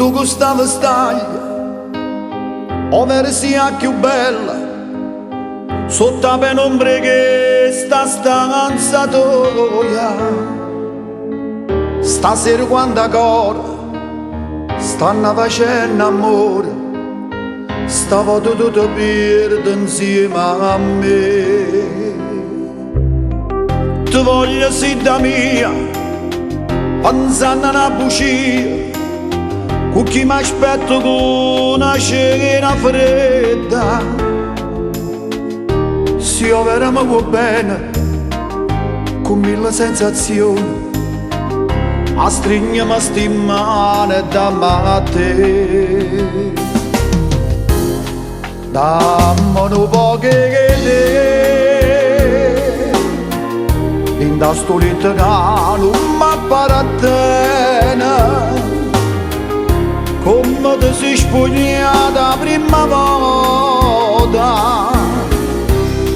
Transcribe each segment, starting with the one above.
tu questa vestaglia ovvero sia più bella sotto la penombra che sta stanza tua. Stasera quando ancora stanno facendo amore, stavo tutto perdo insieme a me. Ti voglio sì da mia, pensando a una bugia, con chi mi aspetto con una cena fredda. Se io veramente bene, con mille sensazioni, a stringermi sti mani da te. Dammi un po' che te, in da sto letto che non mi appartiene, come ti sei spogliata la prima volta.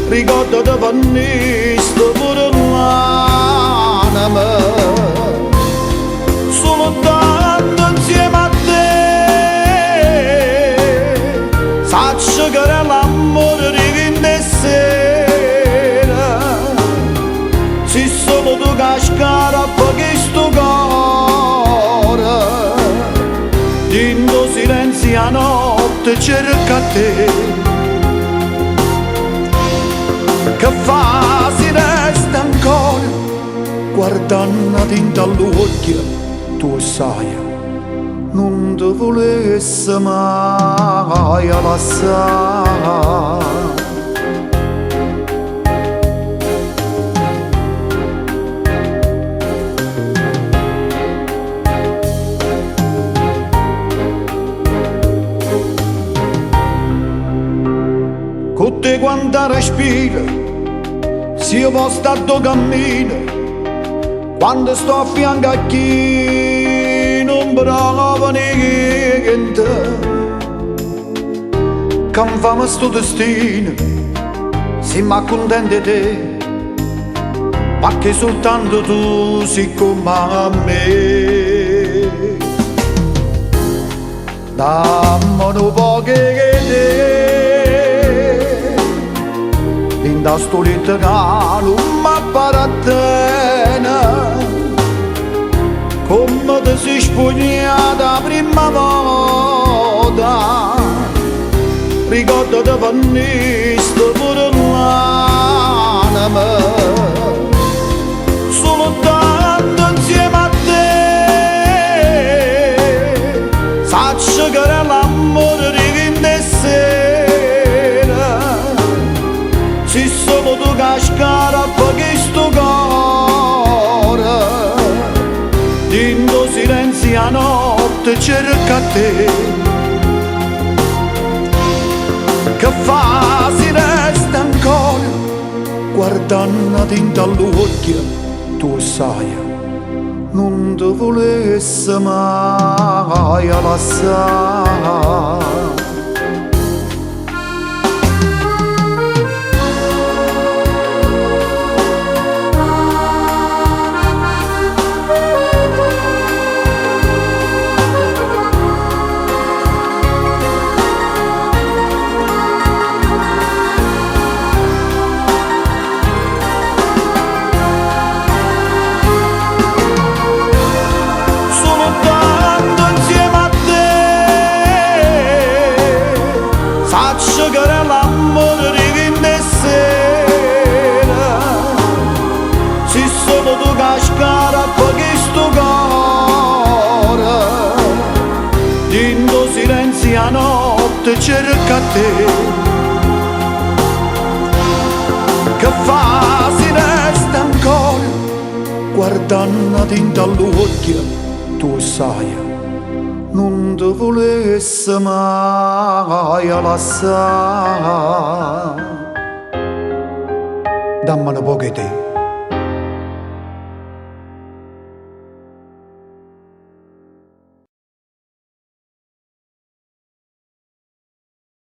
Ricordati vanniste pure l'anima, soltanto insieme a te. Saccio che l'amore rivende sera, se solo tu cascara perché sto cuore, dentro silenzio a notte cerca te. Che fa si resta ancora guardando dentro all'occhio, tu sai, non ti volesse mai lasciare. Con te quando respiro, se io posso stare cammino, quando sto a fianco a chi non brava niente, che mi fa questo destino, se mi accontenti te, perché soltanto tu sei come a me. Dammi un po' che te, in da sto letto che non mi appartiene, come ti sei spogliata la prima volta. Ricordati vanniste pure l'anima, soltanto insieme a te. Saccio che l'amore rivende sera, se solo tu cascara perché sto cuore, dentro silenzio a notte cerca te. Che fa si resta ancora guardando dentro all'occhio, tu sai, non ti volesse mai lasciare. Saccio che l'amore rivende sera, se solo tu cascara perché sto cuore, dentro silenzio a notte cerca te. Che fa si resta ancora guardando dentro all'occhio, tu sai, non ti volesse mai lasciare. Dammi un po' che te.